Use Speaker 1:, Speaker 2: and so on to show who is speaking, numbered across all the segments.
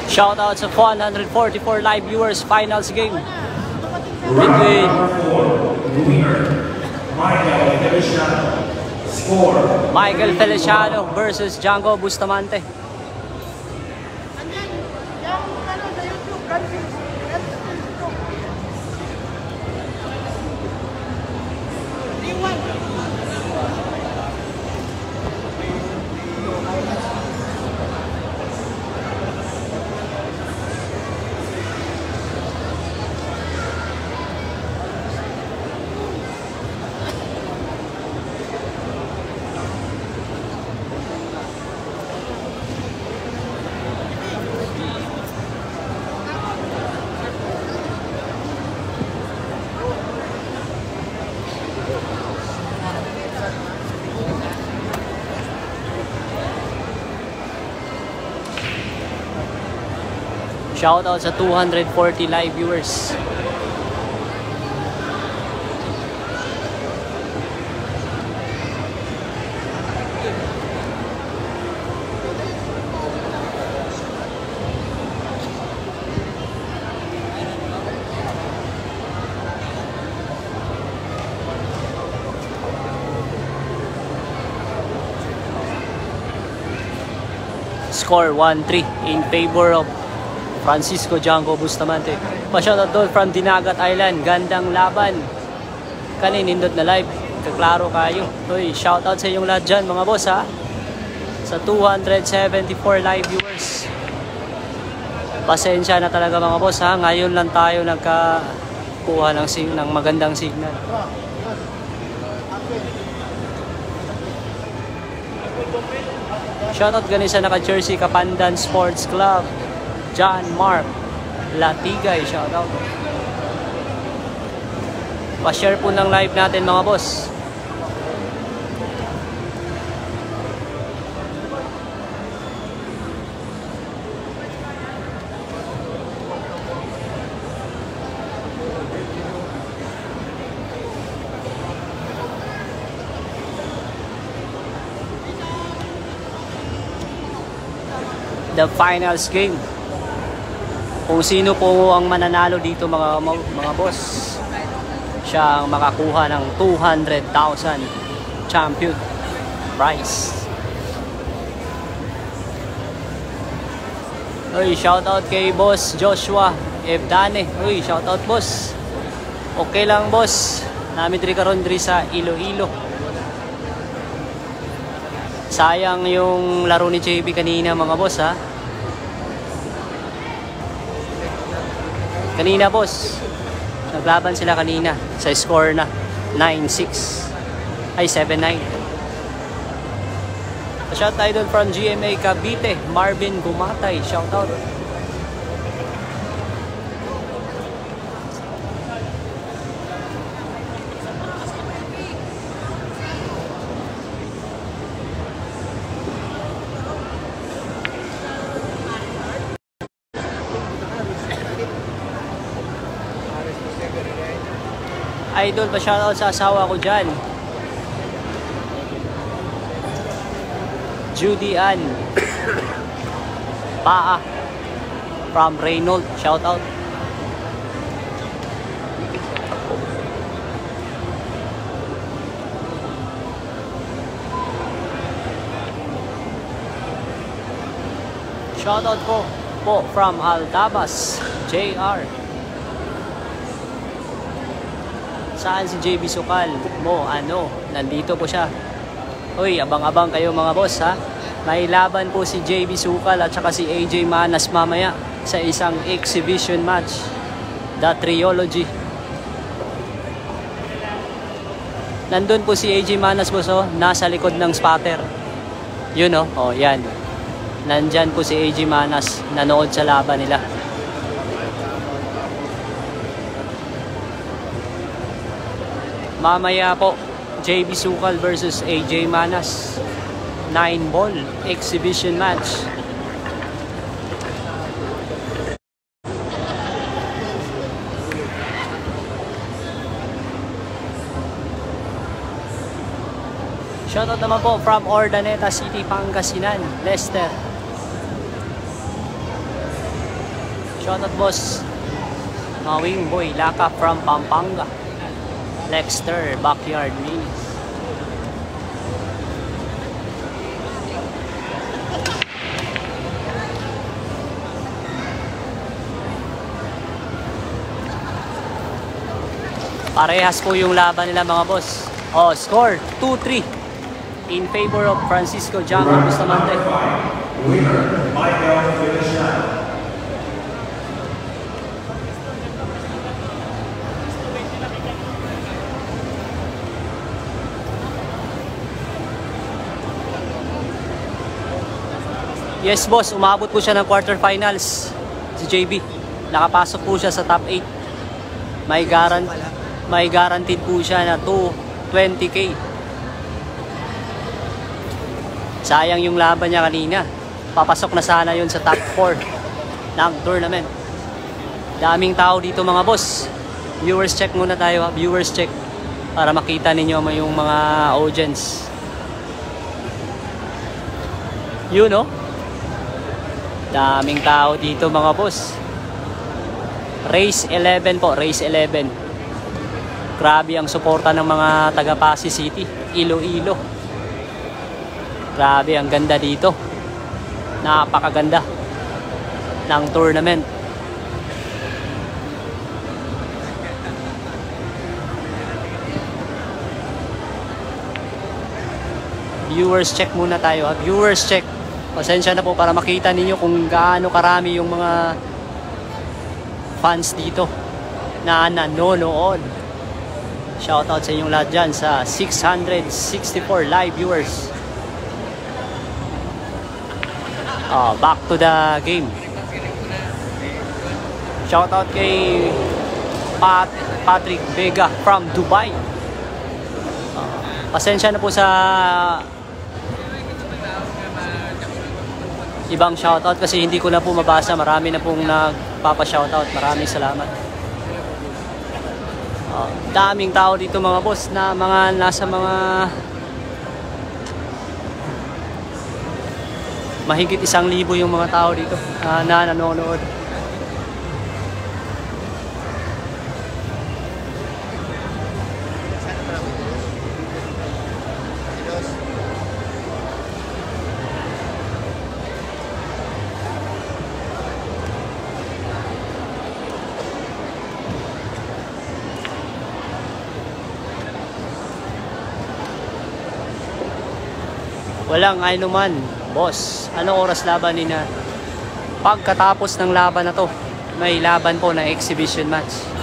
Speaker 1: Shoutout sa 144 live viewers. Finals game between Michael Feliciano versus Django Bustamante. Shoutout sa 240 live viewers. Score 1-3 in favor of Francisco Django Bustamante. Pa-shoutout doon from Dinagat Island. Gandang laban. Kaninindot na live. Kaklaro kayo. Uy, shoutout sa inyong lahat dyan mga boss ha. Sa 274 live viewers. Pasensya na talaga mga boss ha. Ngayon lang tayo nagkakuha ng magandang signal. Shoutout ganin sa naka-jersey Kapandan Sports Club. John Mark Latigay, shoutout. Pa-share po ng live natin mga boss. The finals game. Kung sino po ang mananalo dito mga boss, siya ang makakuha ng 200,000 champion prize. Uy, shoutout kay boss Joshua Evdane. Uy, shoutout boss. Okay lang boss. Namin karon diri sa Iloilo. Sayang yung laro ni JB kanina mga boss ha. Kanina boss, naglaban sila kanina sa score na 9-6 ay 7-9. Shout tayo doon from GMA Cavite, Marvin Gumatay, shout out. Idol, pa-shoutout sa asawa ko dyan, Judy Ann Paa from Reynold, shoutout. Shoutout po from Aldabas, JR. Saan si JB Sukal mo? Nandito po siya. Uy, abang-abang kayo mga boss ha. May laban po si JB Sukal at saka si AJ Manas mamaya sa isang exhibition match. The Trilogy. Nandun po si AJ Manas boss oh, nasa likod ng spotter. Yun oh, yan. Nandyan po si AJ Manas, nanood sa laban nila. Mamaya po, JB Sukal versus AJ Manas. 9-ball exhibition match. Shoutout naman po from Ordaneta City, Pangasinan, Lester. Shoutout boss. Mawing Boy Laka from Pampanga. Lexter Backyard Minis. Parehas po yung laban nila mga boss. Oh, score 2-3 in favor of Francisco Django Bustamante.
Speaker 2: Winner, Michael Feliciano.
Speaker 1: Yes boss, umabot po siya ng quarterfinals si JB. Nakapasok po siya sa top 8. May guaranteed po siya na 220k. Sayang yung laban niya kanina. Papasok na sana yun sa top 4 ng tournament. Daming tao dito mga boss. Viewers check muna tayo ha. Viewers check. Para makita ninyo yung mga audience. Yun no? Daming tao dito mga boss. Race 11 po. Race 11. Grabe ang suporta ng mga taga Pasig City, Iloilo. Grabe ang ganda dito. Napakaganda ng tournament. Viewers check muna tayo ha. Viewers check. Pasensya na po para makita ninyo kung gaano karami yung mga fans dito na nanonood. Shoutout sa inyong lahat dyan sa 664 live viewers. Back to the game. Shoutout kay Patrick Vega from Dubai. Pasensya na po sa ibang shoutout kasi hindi ko na po mabasa. Marami na pong nagpapa-shoutout. Maraming salamat. Daming tao dito mga boss na mga nasa mga mahigit 1,000 yung mga tao dito na nanonood. Walang anuman, boss. Anong oras laban nina? Pagkatapos ng laban na to, may laban po na exhibition match.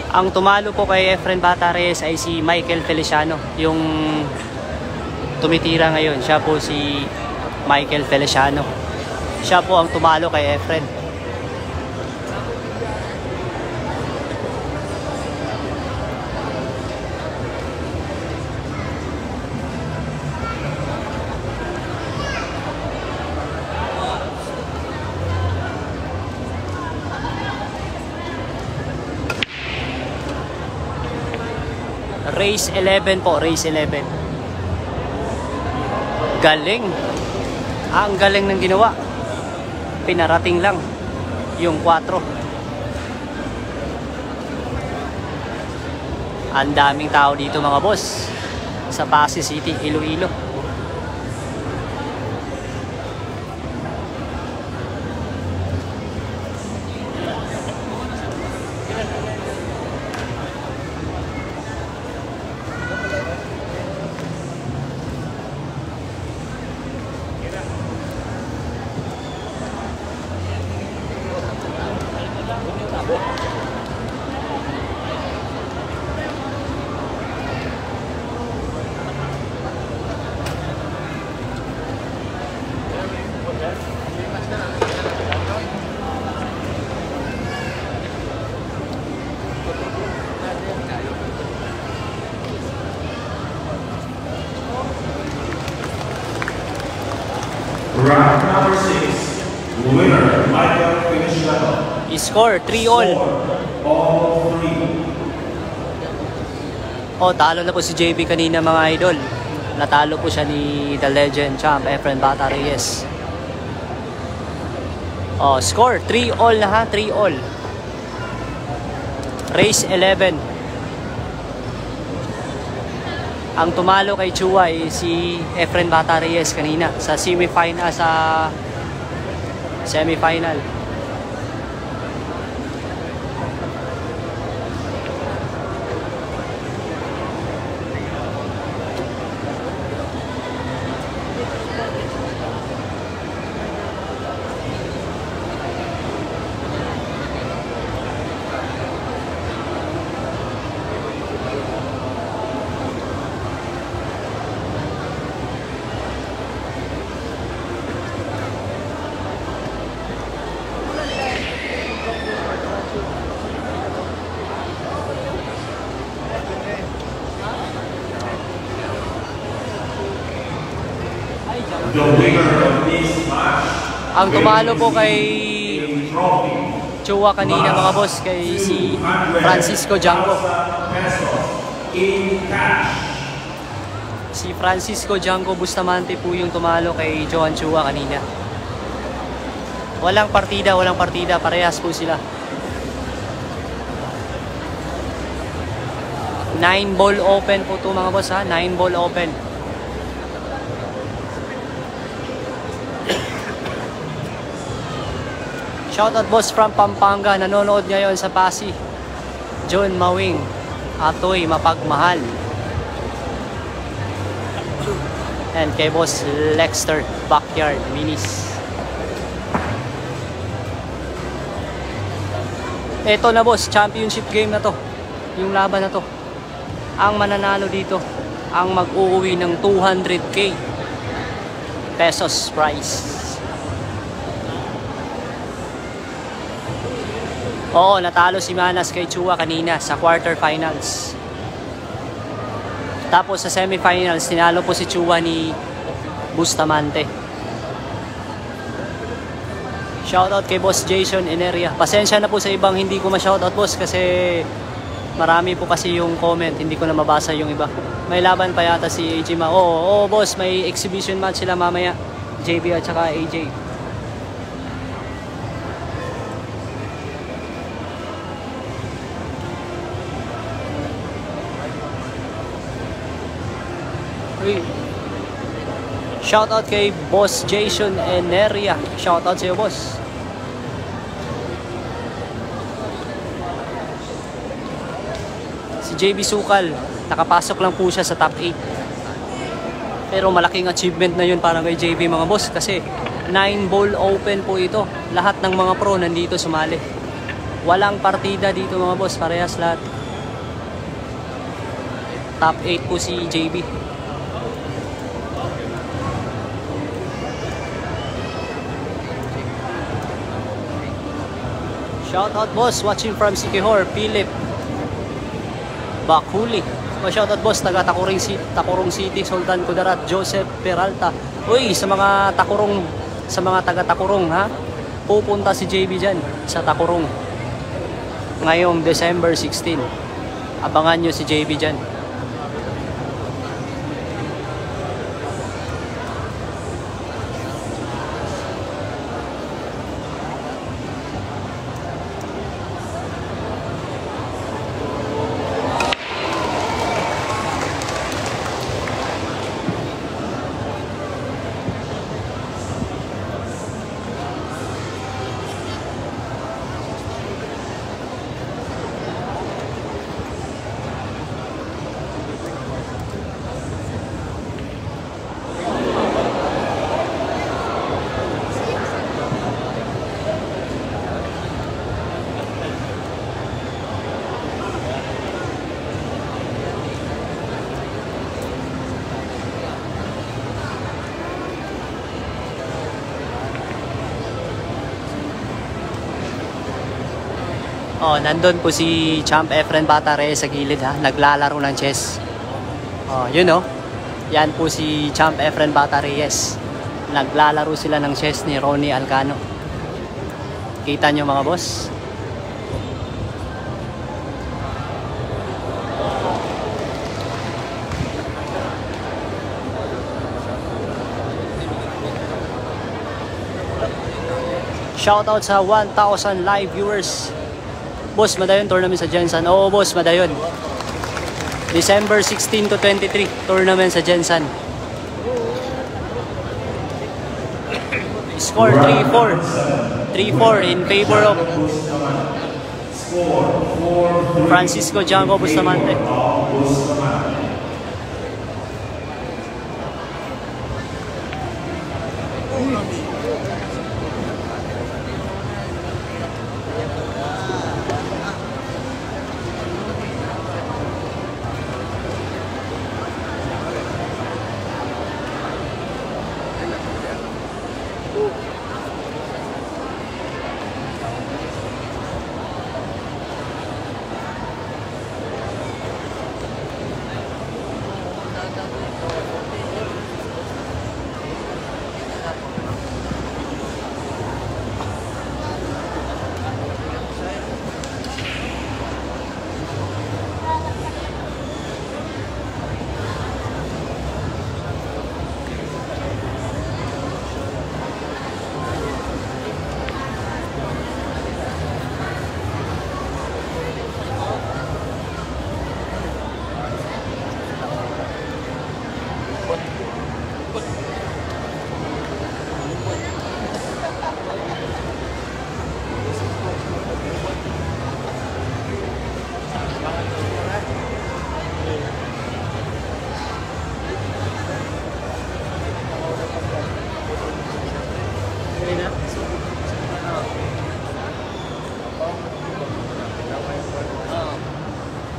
Speaker 1: Ang tumalo po kay Efren Bata Reyes ay si Michael Feliciano, yung tumitira ngayon. Siya po si Michael Feliciano. Siya po ang tumalo kay Efren. Race 11 po, race 11. Galing. Ang galing ng ginawa. Pinarating lang yung 4. Ang daming tao dito mga boss sa Pasig City, Iloilo.
Speaker 2: Round number 6. Winner, Michael finish level.
Speaker 1: Score 3-all.
Speaker 2: All 3.
Speaker 1: Oh, talo na po si JB kanina mga idol. Natalo po siya ni The Legend Champ Efren Bata Reyes. Oh, score 3-all na ha, 3-all. Race 11. Ang tumalo kay Chua ay si Efren Bata Reyes kanina sa semifinal, semifinal.
Speaker 2: The winner of this match.
Speaker 1: Ang tumalo po kay
Speaker 2: Trophy.
Speaker 1: Chua kanina mga boss kay si Francisco Jango.
Speaker 2: In cash.
Speaker 1: Si Francisco Jango Bustamante po yung tumalo kay Johan Chua kanina. Walang partida, parehas po sila. 9-ball open po to mga boss ha, 9-ball open. Shoutout boss from Pampanga, nanonood ngayon sa Pasig. John Mawing, Atoy Mapagmahal. And kay boss Lexter, Backyard Minis. Ito na boss, championship game na to. Yung laban na to. Ang mananalo dito, ang mag-uuwi ng 200k pesos prize. Oo, natalo si Manas kay Chua kanina sa quarterfinals. Tapos sa semifinals, tinalo po si Chua ni Bustamante. Shoutout kay Boss Jason Eneria. Pasensya na po sa ibang hindi ko ma-shoutout boss kasi marami po kasi yung comment, hindi ko na mabasa yung iba. May laban pa yata si AJ Ma. Oo, boss, may exhibition match sila mamaya. JB at saka AJ. Shoutout kay Boss Jason Eneria. Shoutout sa iyo, boss. Si JB Sukal, nakapasok lang po siya sa top 8. Pero malaking achievement na yun para kay JB mga boss kasi 9-ball open po ito. Lahat ng mga pro nandito sumali. Walang partida dito mga boss, parehas lahat. Top 8 po si JB. Shoutout boss, watching from Sikihor, Philip Bakuli. Shoutout boss, taga Takurong City, Sultan Kudarat, Joseph Peralta. Uy, sa mga taga Takurong ha, pupunta si JB dyan sa Takurong ngayong December 16. Abangan nyo si JB dyan. Oh, nandun po si Champ Efren Bata Reyes sa gilid ha, naglalaro ng chess. Oh, yun oh. Yan po si Champ Efren Bata Reyes. Naglalaro sila ng chess ni Ronnie Alcano. Kita nyo mga boss? Shoutout sa 1,000 live viewers. Boss, madayon tournament sa Jensen. Oo boss, madayon. December 16 to 23, tournament sa Jensen. Score 3-4. 3-4 in favor of Francisco Django Bustamante.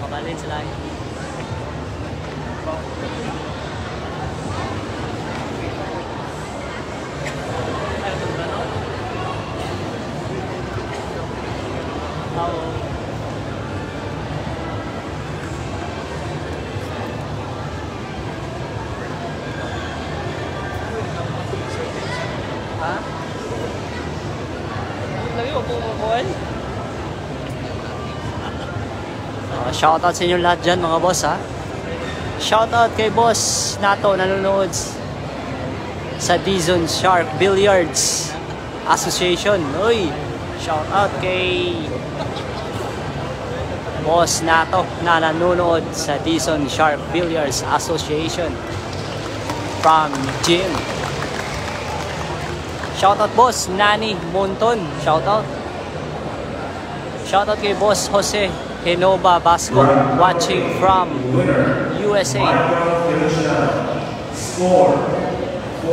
Speaker 1: Mabalin sila. Shoutout sa inyo lahat dyan mga boss ha. Shoutout kay boss Nato nanonood sa Dizon Shark Billiards Association. Uy, shoutout kay boss Nato na nanonood sa Dizon Shark Billiards Association from Jim. Shoutout boss Nani Monton. Shoutout. Shoutout kay boss Jose Genova Basco watching from USA.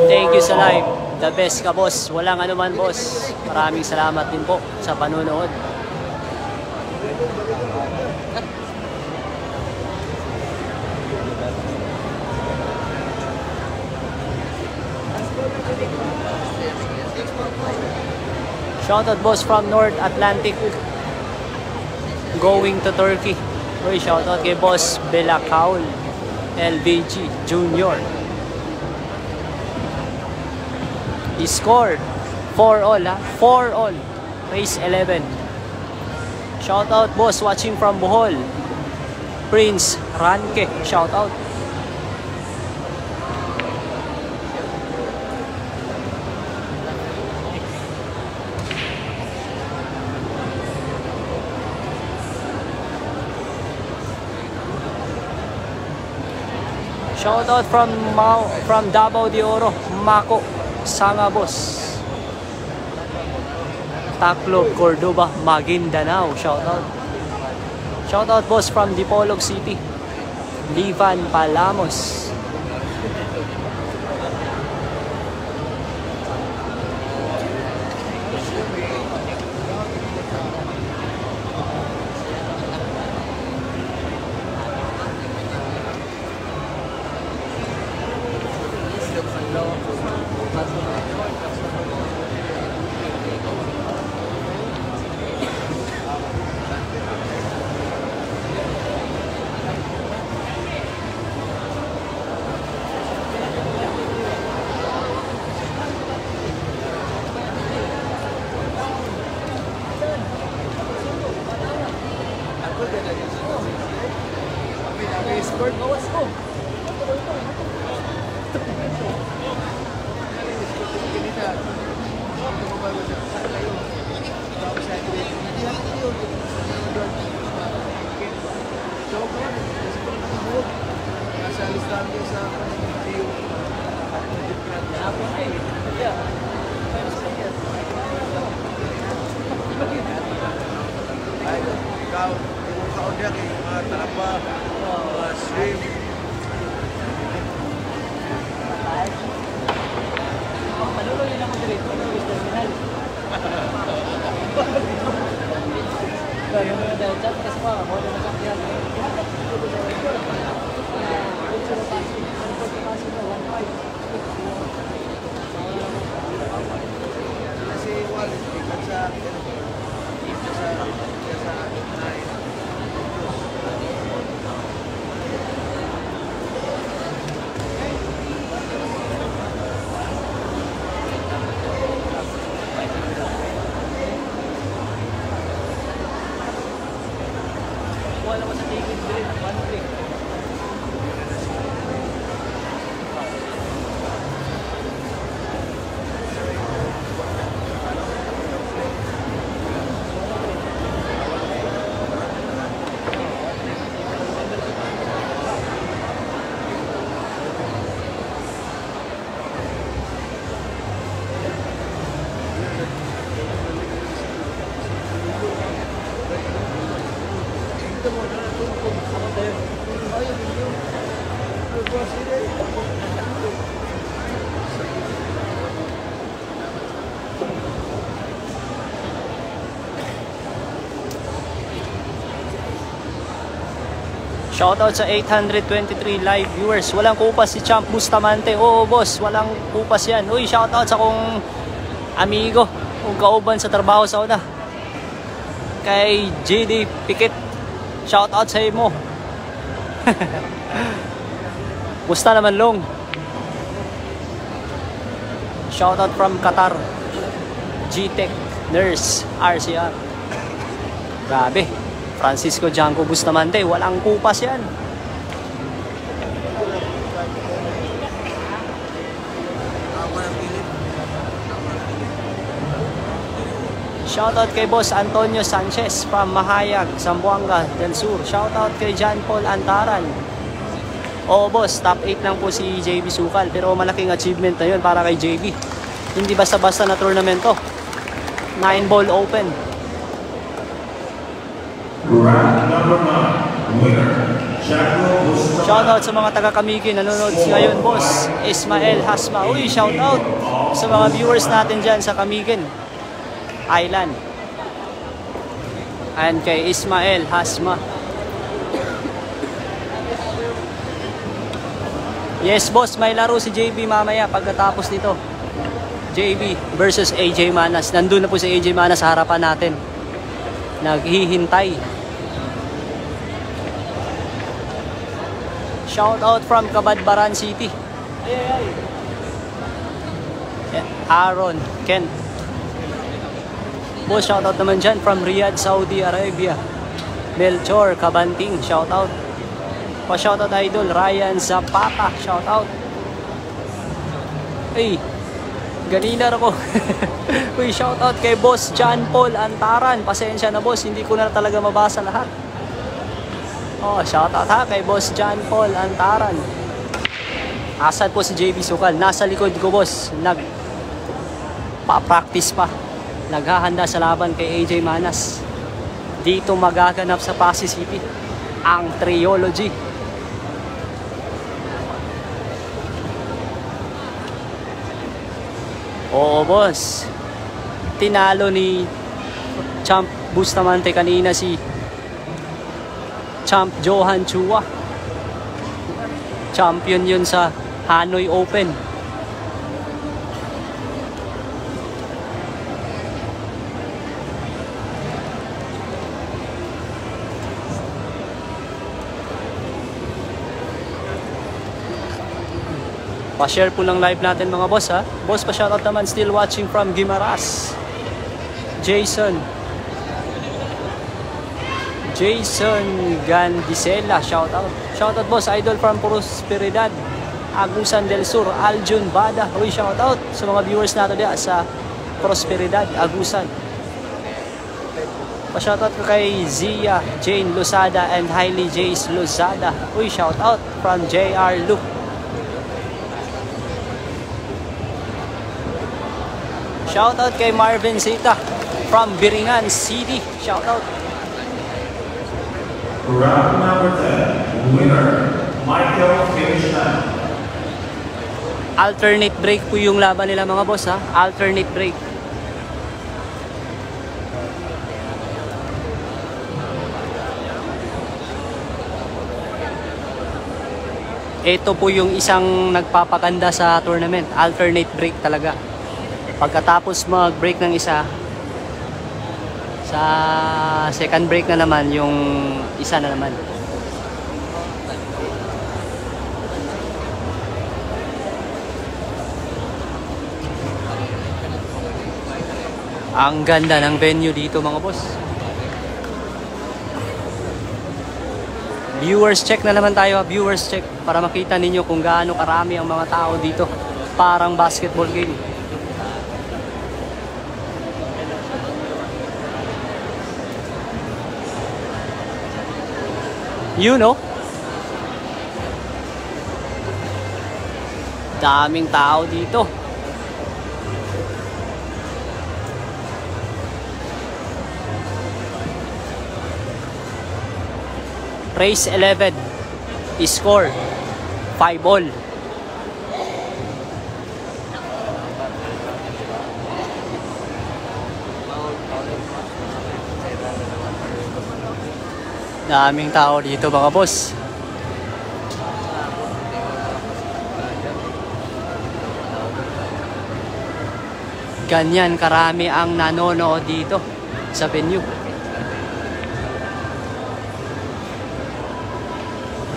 Speaker 1: Thank you sa live. The best ka boss. Walang anuman boss. Maraming salamat din po sa panunood. Shoutout boss from North Atlantic going to Turkey. Uy, shoutout kay boss Belakaul LVG Junior. Score 4-all ha. 4-all. Race 11. Shoutout boss watching from Bohol. Prince Ranke. Shoutout. Shoutout from Davao de Oro, Mako, Sanga boss. Taclob, Cordoba, Maguindanao. Shoutout. Shoutout boss from Dipolog City, Livan Palamos. Wala mo sa ticket din, 1 Shoutout sa 823 live viewers. Walang kupas si Champ Bustamante. Oo boss, walang kupas yan. Uy, shoutout sa kong amigo, kung kauban sa trabaho sa una. Kay JD Pikit. Shoutout sa imo. Musta naman long? Shoutout from Qatar. G-Tech Nurse RCR. Grabe. Francisco Janko Bustamante, walang kupas yan. Shoutout kay Boss Antonio Sanchez from Mahayag, Zamboanga del Sur. Shoutout kay John Paul Antaran. Oo boss, top 8 lang po si JB Sukal, pero malaking achievement na yun para kay JB. Hindi basta-basta na tournament to. 9-ball open.
Speaker 2: Round number 9, winner, Janko Bustamante.
Speaker 1: Shoutout sa mga taga-Kamiki nanonood ngayon, boss. Ismael Hasma. Uy, shoutout sa mga viewers natin dyan sa Kamikin Island. And kay Ismael Hasma. Yes, boss. May laro si JB mamaya pagkatapos nito. JB versus AJ Manas. Nandun na po si AJ Manas sa harapan natin. Naghihintay. Shout out from Cabadbaran City. Aaron Kent. Boss, shout out naman dyan from Riyadh, Saudi Arabia. Melchor Cabanting, shout out. Pa-shout out idol Ryan Zapata, shout out. Hey, ganina ako. Uy, shout out kay Boss John Paul Antaran. Pasensya na boss, hindi ko na talaga mabasa lahat. Oh, shout out ha kay Boss John Paul Antaran. Asan po si JB Sukal? Nasa likod ko boss. Pa-practice pa. Naghahanda sa laban kay AJ Manas. Dito magaganap sa Pasig City ang Triology. Oo boss. Tinalo ni Champ Bustamante kanina si Champ Johan Chua. Champion yun sa Hanoi Open. Pa-share po ng live natin mga boss ha. Boss, pa-shoutout naman still watching from Guimaras. Jason Gandisela, shoutout. Shoutout boss, idol from Prosperidad, Agusan del Sur, Aljun Bada. Uy, shoutout sa mga viewers natin diyan sa Prosperidad, Agusan. Pa-shoutout ko kay Zia Jane Lozada and Hailey Jace Lozada. Uy, shoutout from JR Luke. Shoutout kay Marvin Zita from Biringan City. Shoutout.
Speaker 2: Round number 10, winner, Michael Kirchner.
Speaker 1: Alternate break po yung laban nila mga boss ha. Alternate break. Ito po yung isang nagpapaganda sa tournament. Alternate break talaga. Pagkatapos mag-break ng isa, sa second break na naman, yung isa na naman. Ang ganda ng venue dito mga boss. Viewers check na naman tayo, viewers check, para makita ninyo kung gaano karami ang mga tao dito. Parang basketball game. You know? Daming tao dito. Race 11. Score 5-all. Daming tao dito mga boss. Ganyan karami ang nanonood dito sa venue.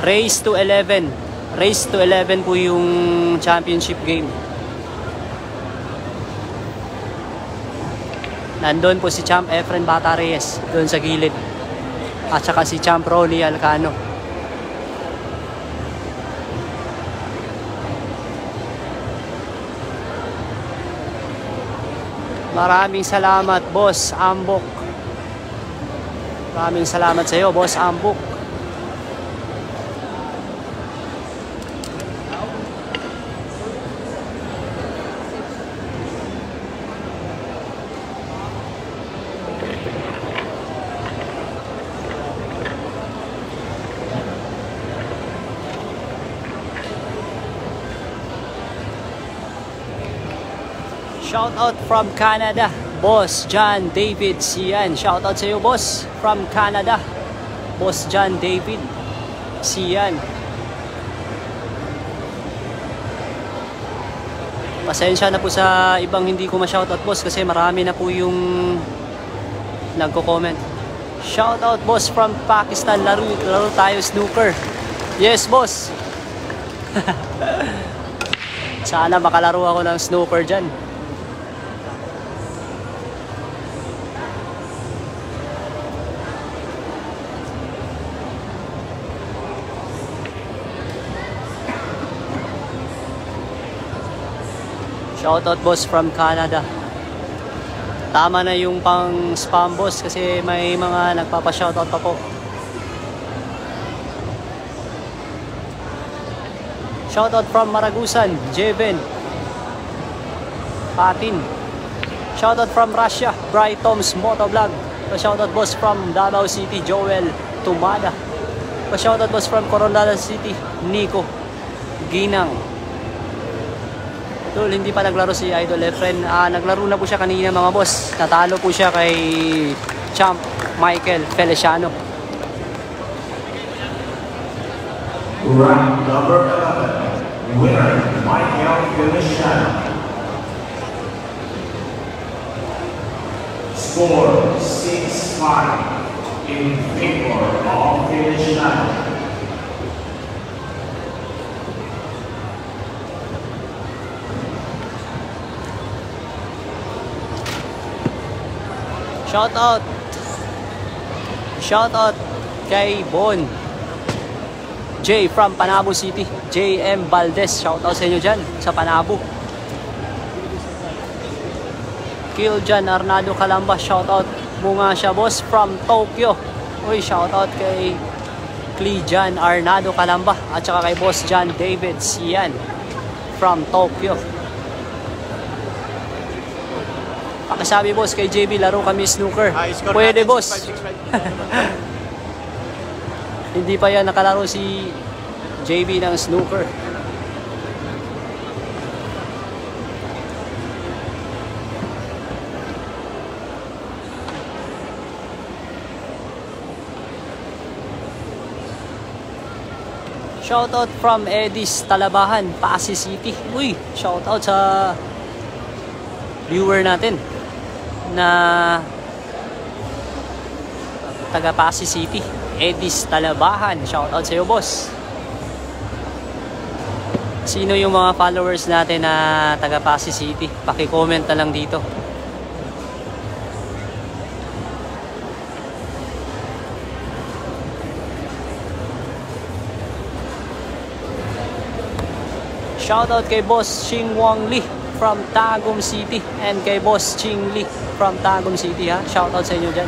Speaker 1: Race to 11. Race to 11 po yung championship game. Nandun po si Champ Efren Bata Reyes doon sa gilid. At saka si Champ Ronnie Alcano. Maraming salamat, Boss Ambok. Maraming salamat sa iyo, Boss Ambok. Shout out from Canada, Boss John David Sian. Shout out sa iyo, boss, from Canada, Boss John David Sian. Pasensya na po sa ibang hindi ko ma-shout out, boss, kasi marami na po yung nagko-comment. Shout out, boss, from Pakistan. Laro tayo snooker. Yes, boss. Sana makalaro ako ng snooker dyan. Shoutout, boss, from Canada. Tama na yung pang spam, boss, kasi may mga nagpapa-shoutout pa po. Shoutout from Maragusan, Jeven Patin. Shoutout from Russia, Brightom's Motovlog. Shoutout, boss, from Davao City, Joel Tumada. Shoutout, boss, from Coronado City, Nico Ginang. Tol, hindi pa naglaro si Idol Efren. Naglaro na po siya kanina mga boss. Natalo po siya kay Champ Michael Feliciano.
Speaker 2: Round number 11. Winner, Michael Feliciano. Score 6-5 in favor of Feliciano. Shout out kay Bon J from Panabo City, JM Valdez. Shout out sa inyo dyan sa Panabo. Kiljan Arnado Calamba. Shout out mo nga siya, boss, from Tokyo. Uy, shout out kay Kiljan Arnado Calamba at saka kay Boss John David Sian from Tokyo. Pakisabi, boss, kay JB, laro kami snooker. Pwede, boss. Hindi pa yan nakalaro si JB ng snooker.
Speaker 1: Shoutout from Edis Talabahan, Pasig City. Uy, shoutout sa viewer natin na taga Pasig City. Edis Talabahan, shoutout sa iyo, boss. Sino yung mga followers natin na taga Pasig City? Paki-comment na lang dito. Shoutout kay Boss Ching Wong Lee from Tagum City and kay Boss Ching Lee from Tagum City, ha. Shoutout sa inyo dyan.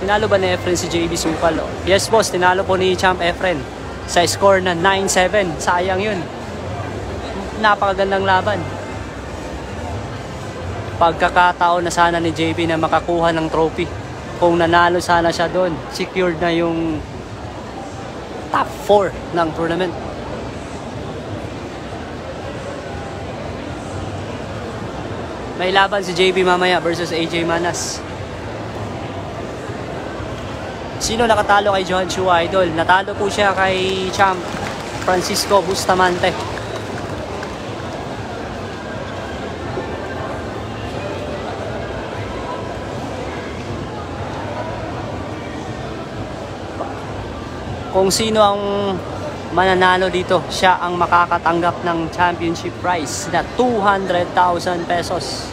Speaker 1: Tinalo ba ni Efren si JB Sukal? Oh? Yes, boss. Tinalo po ni Champ Efren sa score na 9-7. Sayang yun. Napakagandang laban. Pagkakataon na sana ni JB na makakuha ng trophy. Kung nanalo sana siya doon, secured na yung top 4 ng tournament. May laban si JB mamaya versus AJ Manas. Sino nakatalo kay Johan Chua, idol? Natalo po siya kay Champ Francisco Bustamante. Kung sino ang mananalo dito, siya ang makakatanggap ng championship prize na 200,000 pesos.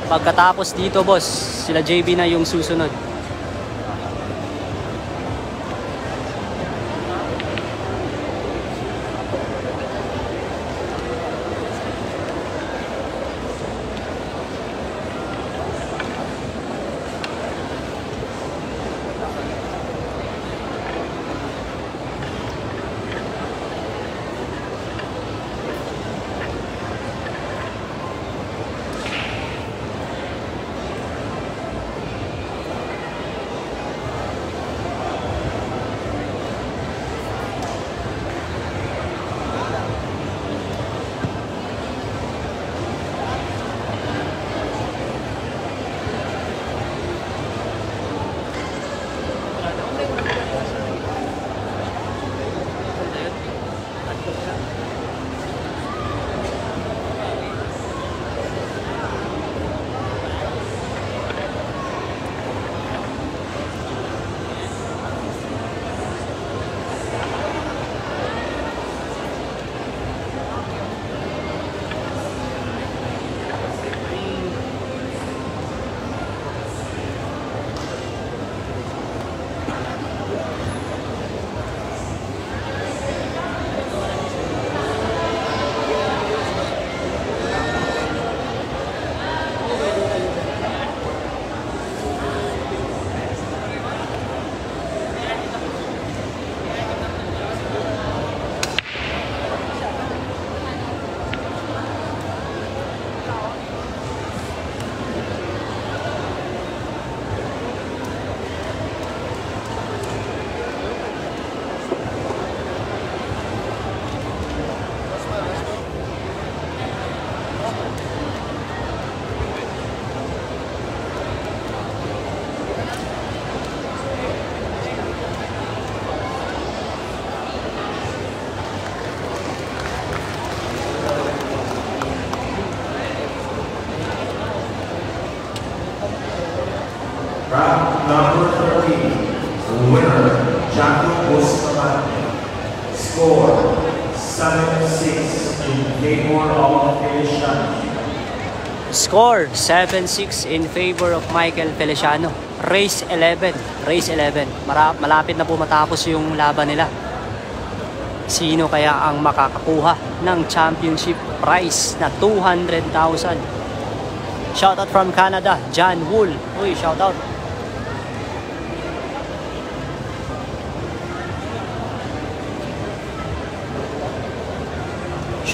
Speaker 1: Pagkatapos dito, boss, sila JB na yung susunod.
Speaker 3: Round number 13, winner, Jaco Bustamante. Score, 7-6 in favor of Feliciano.
Speaker 1: Score, 7-6 in favor of Michael Feliciano. Race 11. Race 11. Malapit na po matapos yung laban nila. Sino kaya ang makakakuha ng championship prize na 200,000? Shoutout from Canada, John Wool. Uy, shoutout.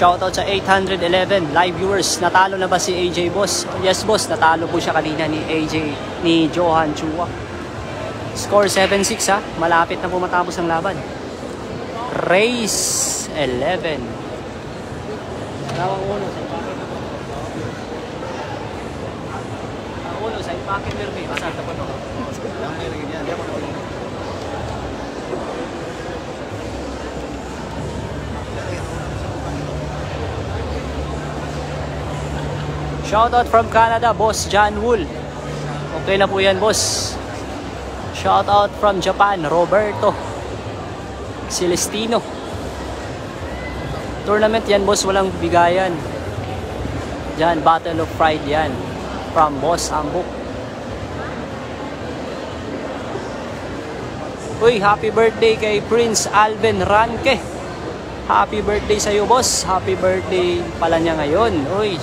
Speaker 1: Shoutout sa 811 live viewers. Natalo na ba si AJ, boss? Yes, boss. Natalo po siya kanina ni AJ, ni Johan Chua. Score 7-6, ha. Malapit na po matapos ang laban. Race 11. Tawang uno sa ulo, sa ipakin Mermi. Asa tapos ako. Shoutout from Canada, Boss John Wool. Okay na po yan, boss. Shoutout from Japan, Roberto Celestino. Tournament yan, boss, walang bigayan. Diyan, Battle of Pride yan. From Boss Ambuk. Uy, happy birthday kay Prince Alvin Ranke. Happy birthday sa'yo, boss. Happy birthday pala niya ngayon. Uy,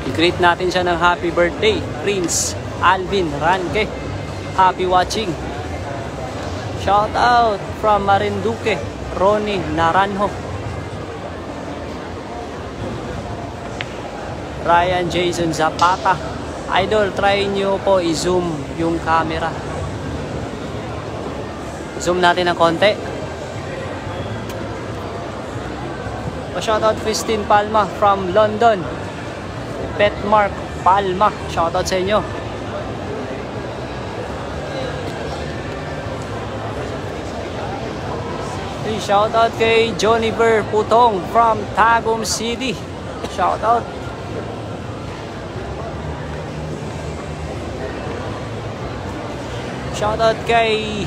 Speaker 1: i-greet natin siya ng happy birthday, Prince Alvin Ranke. Happy watching. Shout out from Marinduque, Ronnie Naranjo. Ryan Jason Zapata. Idol, try nyo po i-zoom yung camera. Zoom natin ng konti. Pa-shoutout Christine Palma from London. Petmark Palma. Shoutout sa inyo. Hey, shoutout kay Johnny Ver Putong from Tagum City. Shoutout. Shoutout kay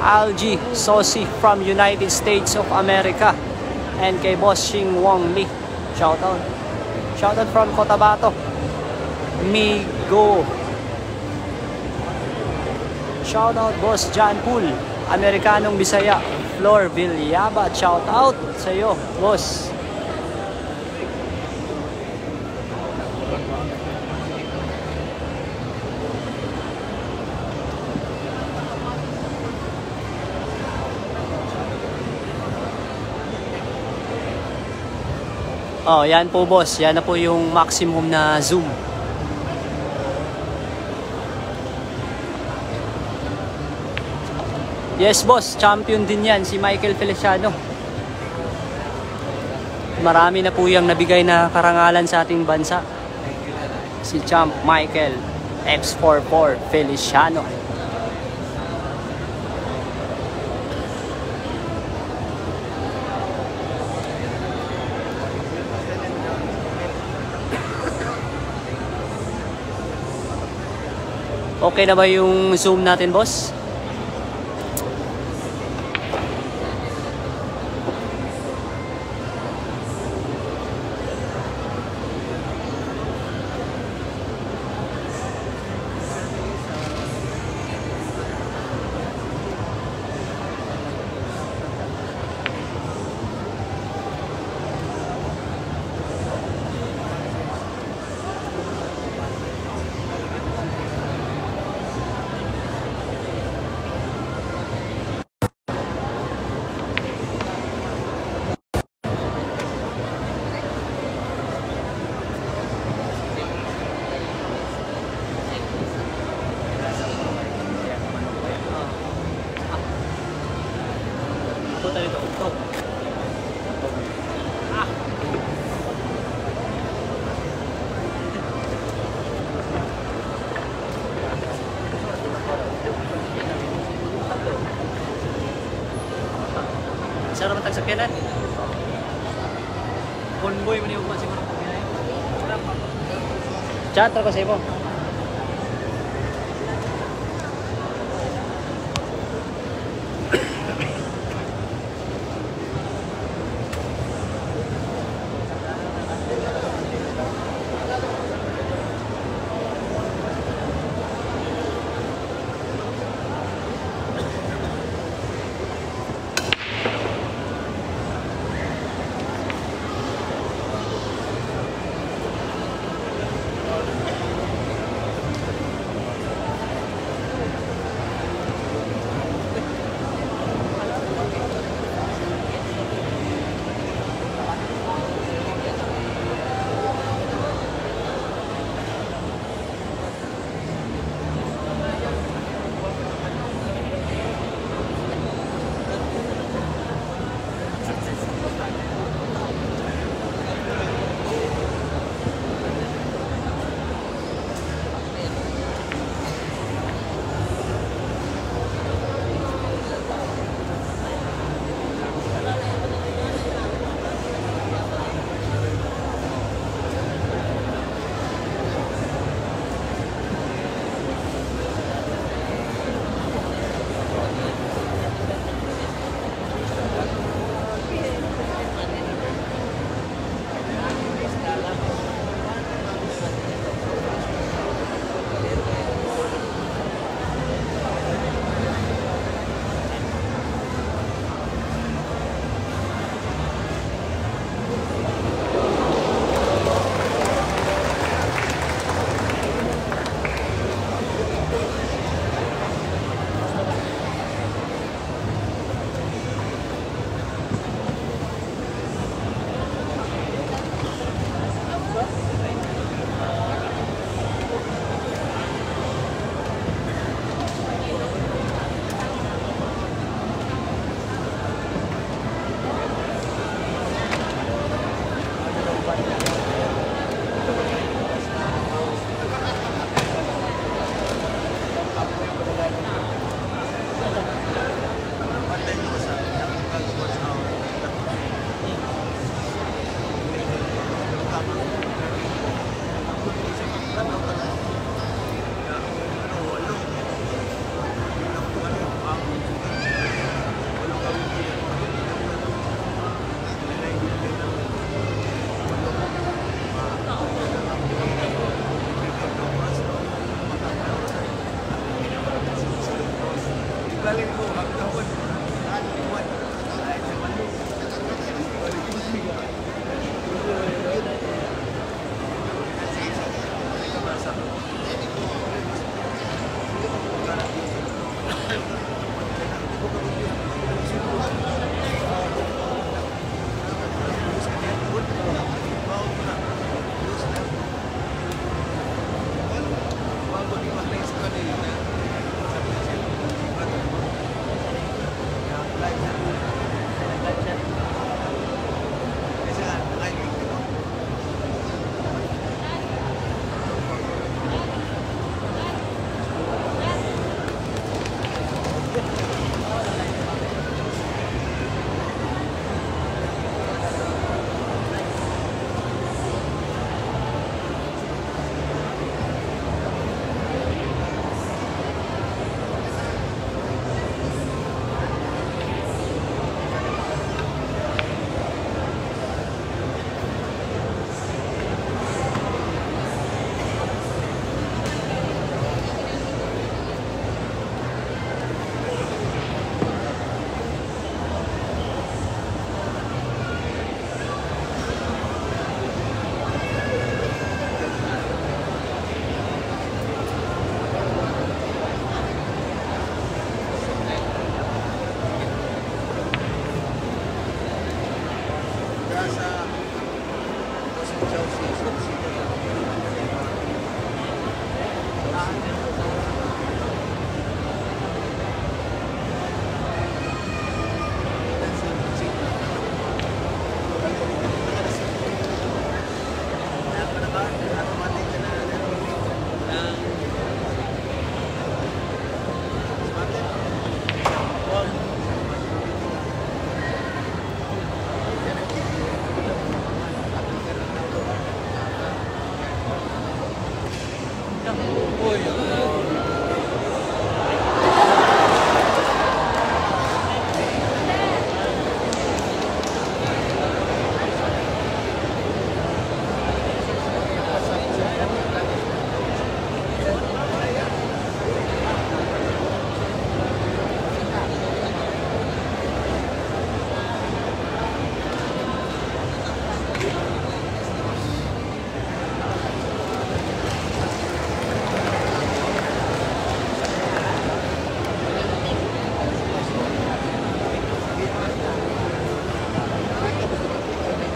Speaker 1: Algie Sosi from United States of America. And kay Boss Shing Wong Lee. Shoutout. Shoutout from Cotabato. Migo. Shoutout Boss John Pool. Amerikanong Bisaya. Flor Villaba. Shoutout sa iyo, boss. Oh, yan po, boss. Yan na po yung maximum na zoom. Yes, boss. Champion din yan, si Michael Feliciano. Marami na po yung nabigay na karangalan sa ating bansa. Si Champ Michael X44 Feliciano. Okay na ba yung zoom natin, boss? Sarap ang tagsakyanan. Convoy mo niyo siguro. Chat ako sa iyo.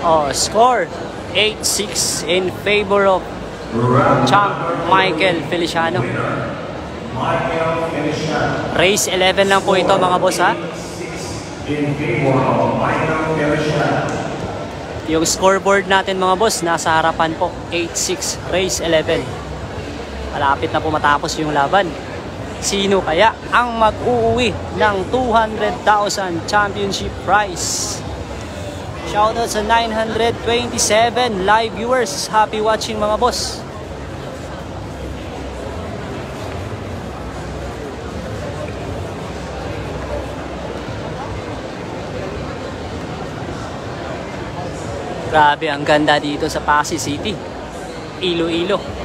Speaker 1: Oh, score 8-6 in favor of champ Michael Feliciano.
Speaker 3: Michael Feliciano.
Speaker 1: Race 11 lang po ito mga boss ha.
Speaker 3: In favor of Michael Feliciano.
Speaker 1: Yung scoreboard natin mga boss nasa harapan po. 8-6 race 11. Malapit na po matapos yung laban. Sino kaya ang mag-uuwi ng 200,000 championship prize? Shoutout sa 927 live viewers. Happy watching mga boss. Grabe, ang ganda dito sa Pasig City. Iloilo.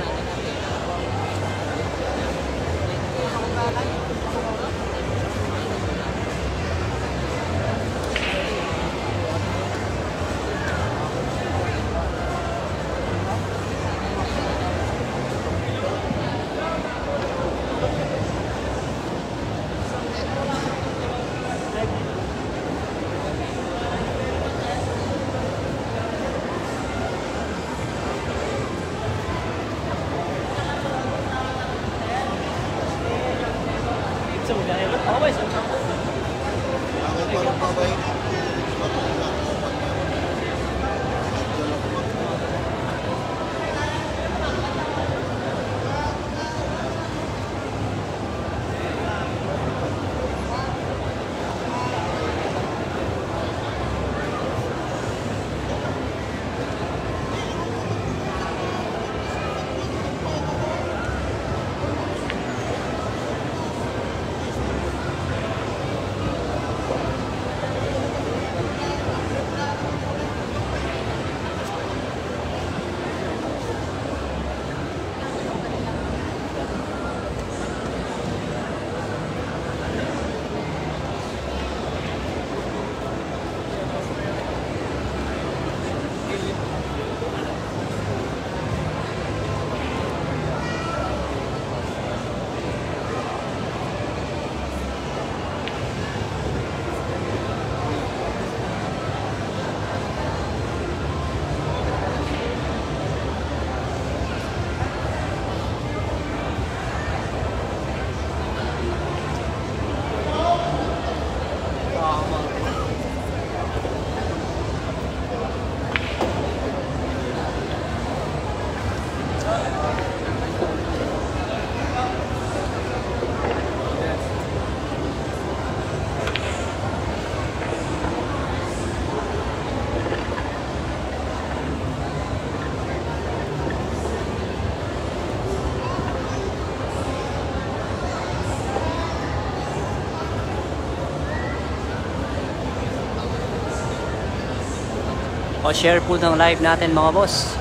Speaker 1: share po ng live natin mga boss.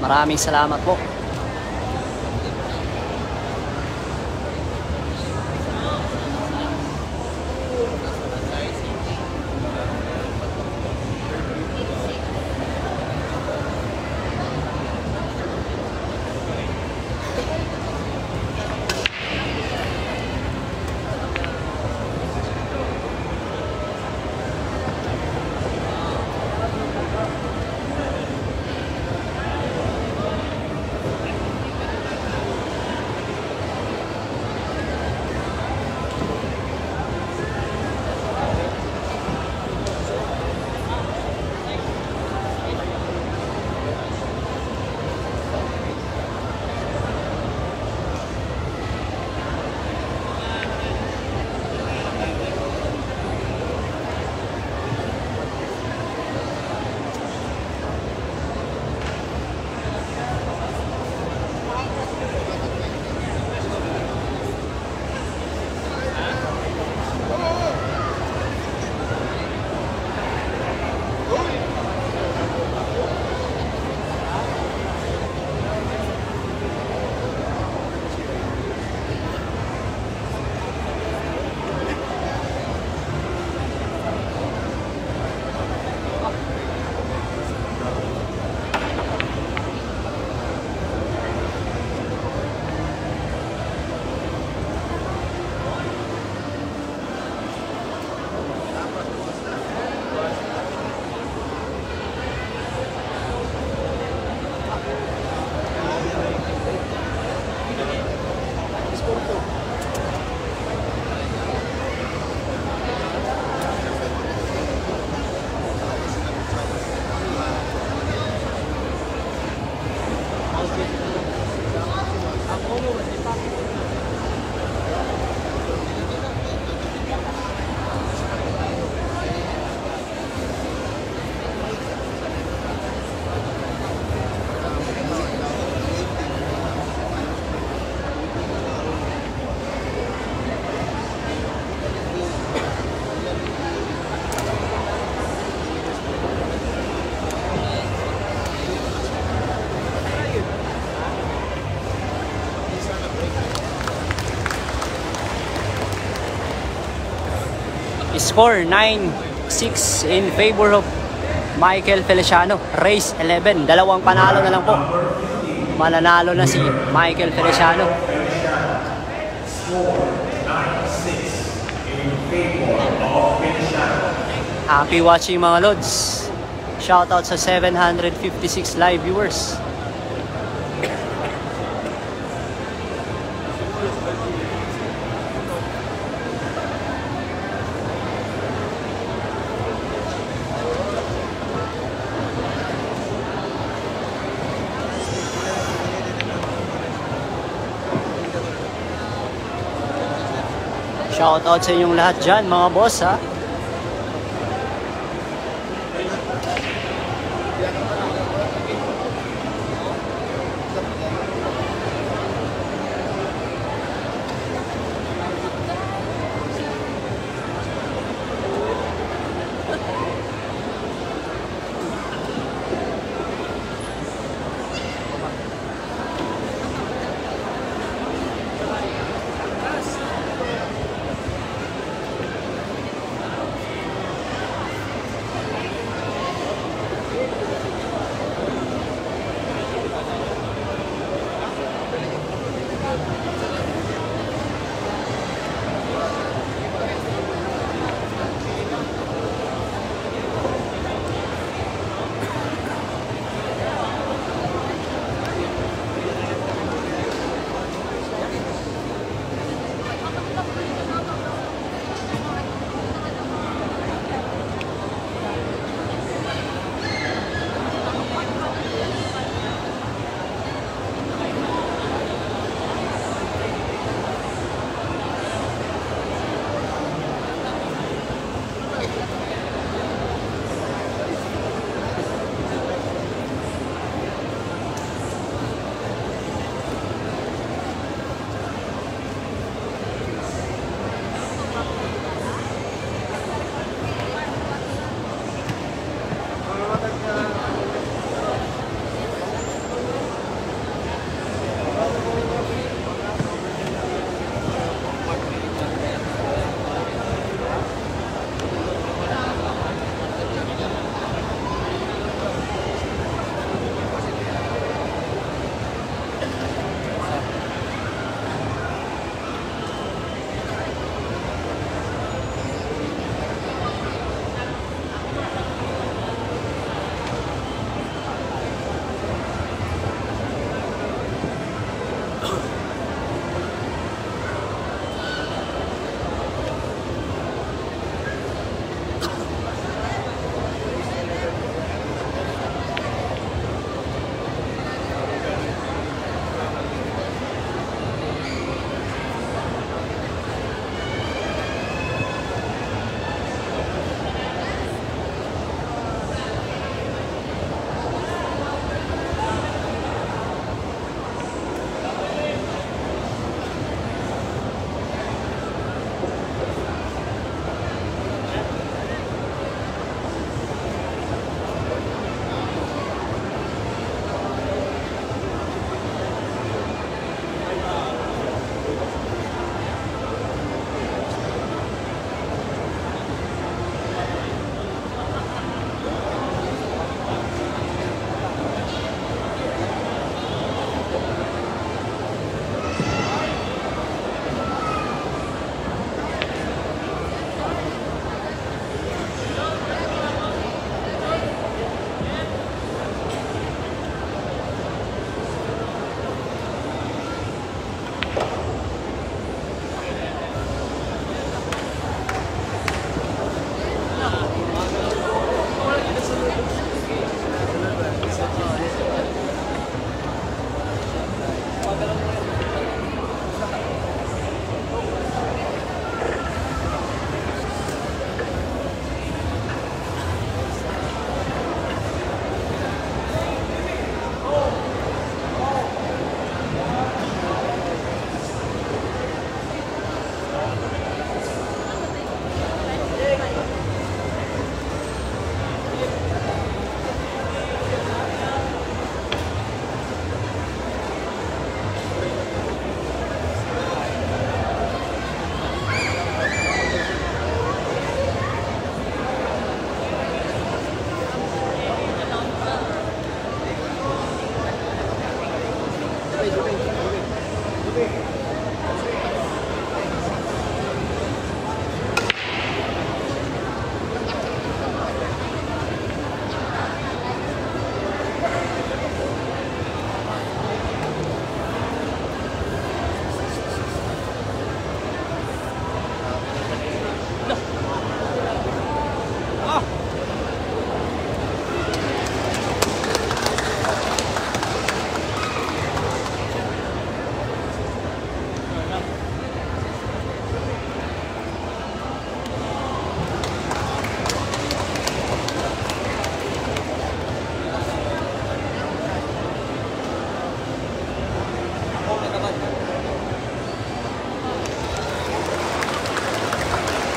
Speaker 1: Maraming salamat po. Score 9-6 in favor of Michael Feliciano. Race 11. Dalawang panalo na lang po. Mananalo na si Michael Feliciano. Happy watching mga lods. Shoutout sa 756 live viewers. Shoutout sa inyong lahat dyan mga boss ha.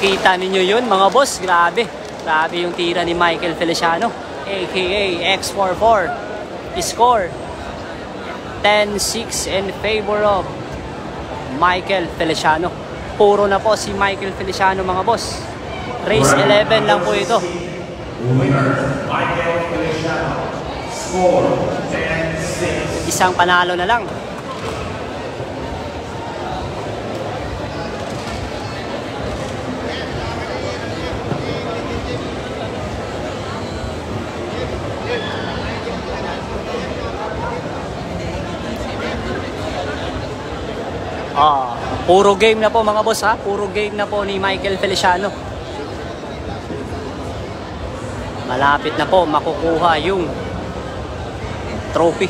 Speaker 1: Nakita ninyo yun mga boss, grabe. Grabe yung tira ni Michael Feliciano, aka X44. Score 10-6 in favor of Michael Feliciano. Puro na po si Michael Feliciano mga boss. Race 11 lang po ito.
Speaker 3: Winner, Michael Feliciano. Score 10-6.
Speaker 1: Isang panalo na lang. Puro game na po mga boss ha. Puro game na po ni Michael Feliciano. Malapit na po makukuha yung trophy.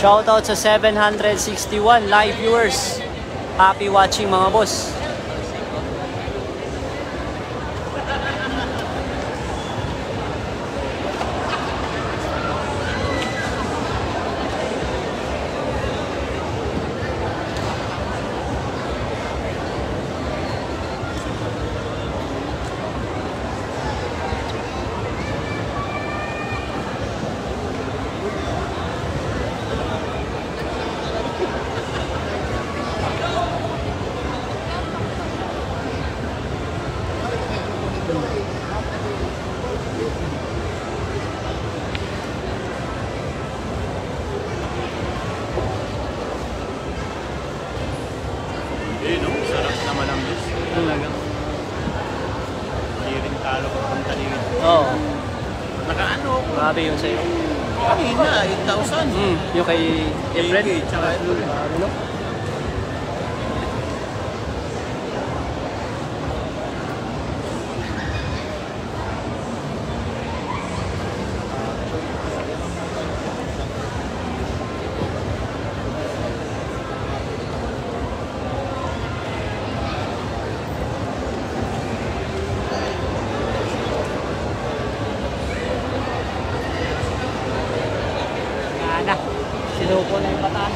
Speaker 1: Shoutout sa 761 live viewers. Happy watching mga boss.
Speaker 2: Talagang hindi rin talo kung talingin.
Speaker 1: Oo.
Speaker 2: Nakaano?
Speaker 1: Grabe yun sa'yo.
Speaker 2: Kanina, 8,000.
Speaker 1: Yung kay Efren.
Speaker 2: Tsaka ito.
Speaker 1: Ano? Sinuko na yung bataan.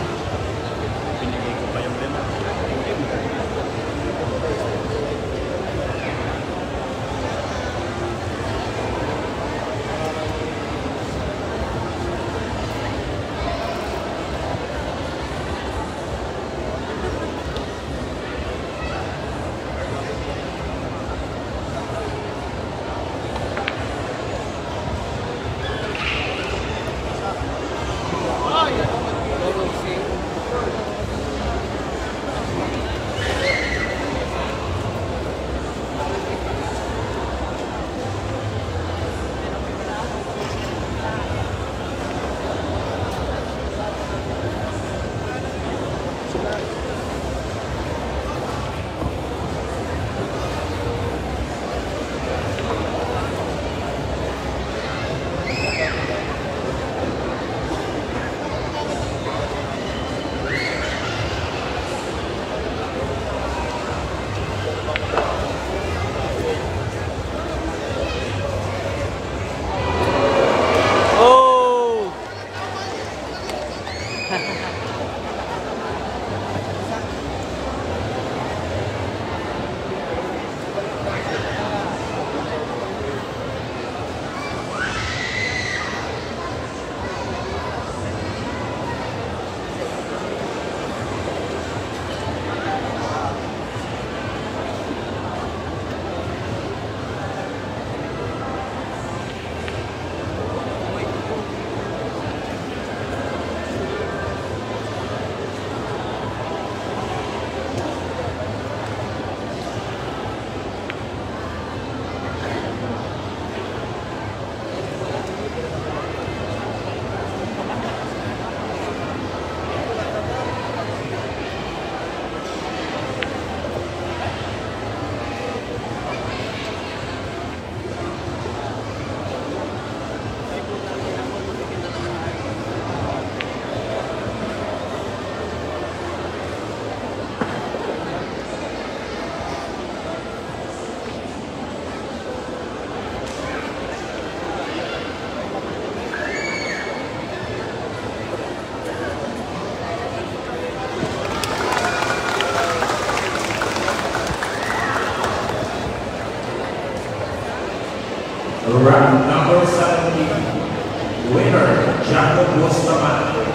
Speaker 3: Round number 17. Winner, Jacob Bustamante.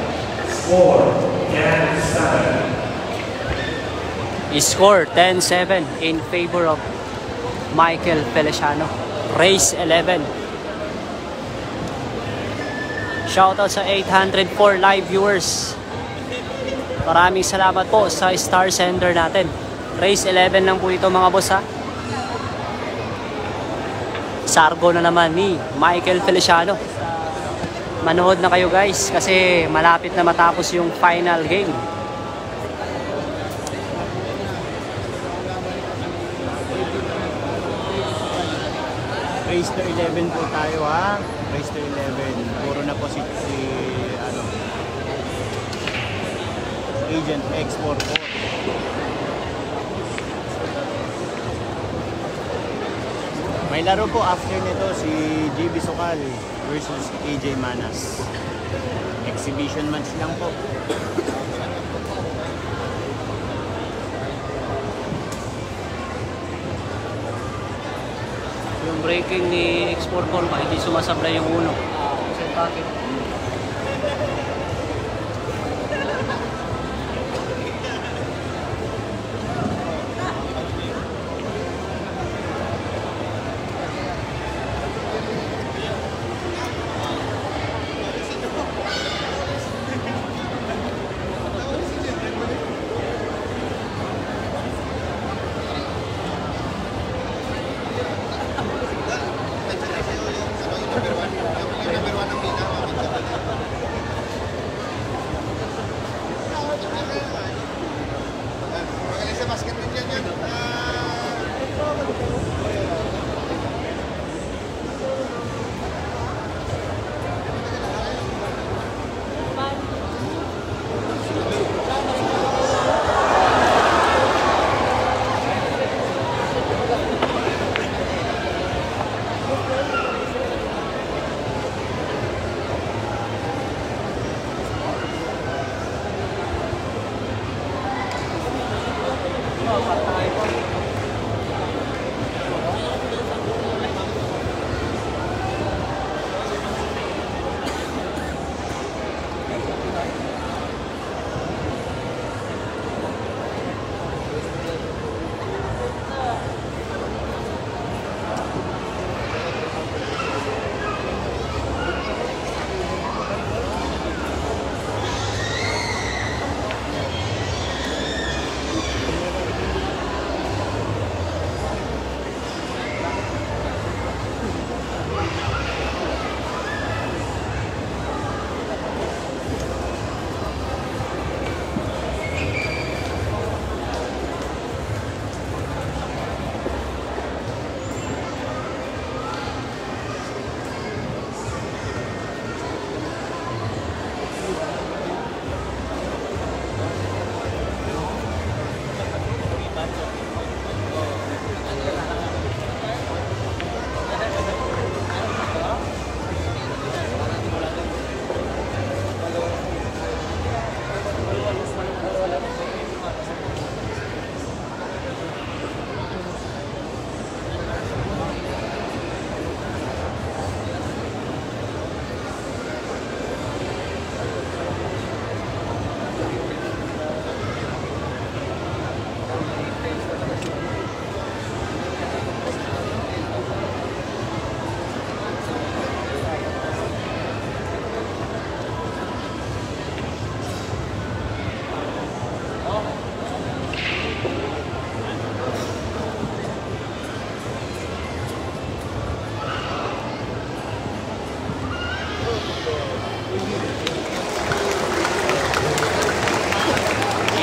Speaker 3: Score, 10-7.
Speaker 2: Score 10-7 in favor of Michael Feliciano. Race 11. Shoutout sa 804 live viewers. Maraming salamat po sa Star Center natin. Race 11 lang po ito mga boss ha. Sargo na naman ni Michael Feliciano. Manood na kayo guys kasi malapit na matapos yung final game.
Speaker 1: Race to 11 po tayo ha. Race to 11. Puro na po si Agent X44. May laro po after nito si JB Sokal versus AJ Manas. Exhibition match lang po.
Speaker 2: Yung braking ni X44 ba, hindi sumasablay yung uno. Kasi bakit?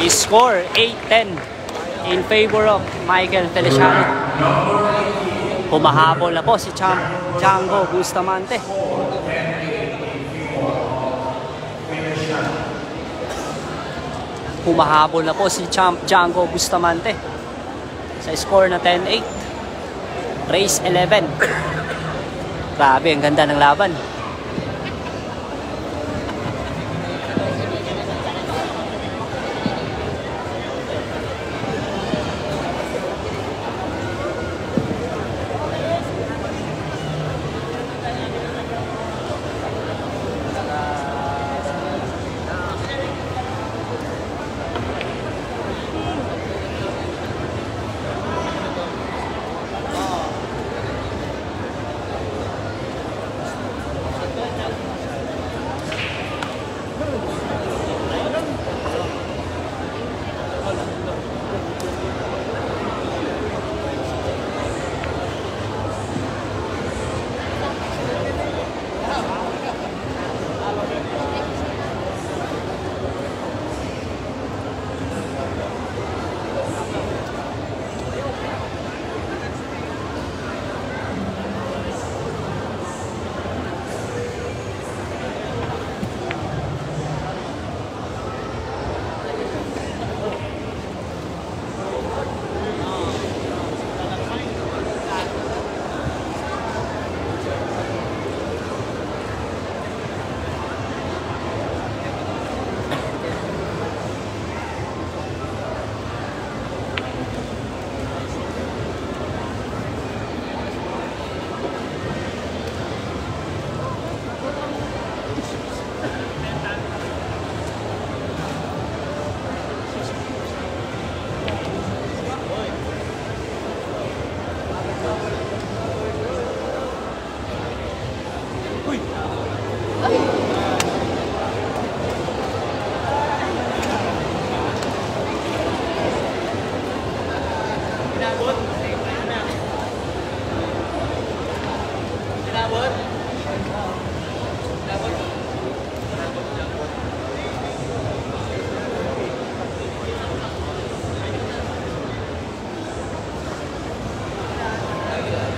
Speaker 2: Score 8-10 in favor of Michael Feliciano. Humahabol na po si Django Bustamante. Humahabol na po si Django Bustamante sa score na 10-8. Race 11. Grabe, ang ganda ng laban.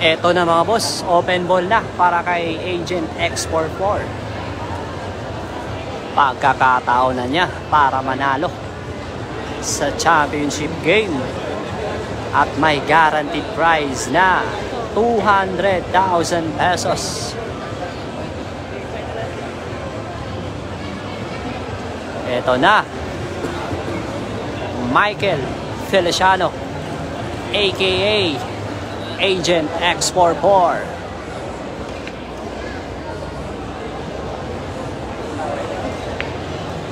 Speaker 1: Eto na mga boss, open ball na para kay Agent X44. Pagkakataon na niya para manalo sa championship game. At may guaranteed prize na 200,000 pesos. Eto na, Michael Feliciano, aka Agent X44.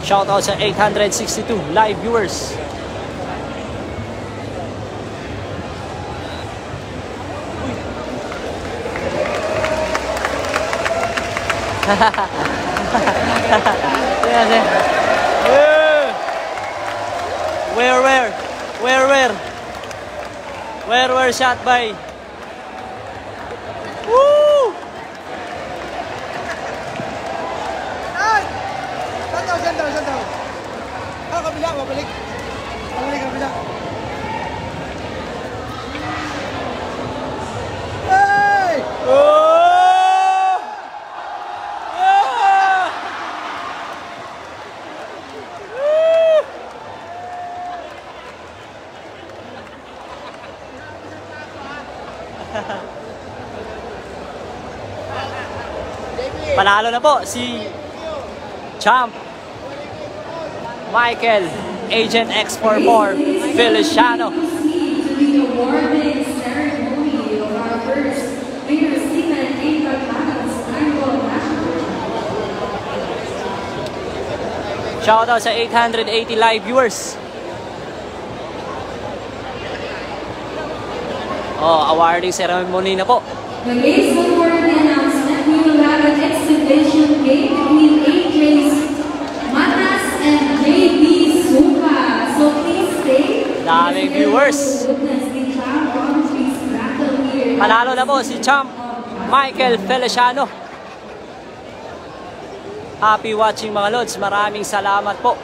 Speaker 1: Shoutout sa 862 live viewers. Where shot by? Woo!
Speaker 2: Santaw. Kabila, babalik. Kabila. Hey!
Speaker 1: Oh! Yeah! Woo! Panalo na po si Champ Michael Agent X44 Feliciano. Shoutout sa 880 live viewers. Awarding ceremony na po.
Speaker 4: Ladies and gentlemen, announcement, we will have an exhibition game between AJ's Matas and JB Suka. So please stay.
Speaker 1: Daming viewers. Panalo na po si Champ Michael Feliciano. Happy watching mga lods. Maraming salamat po.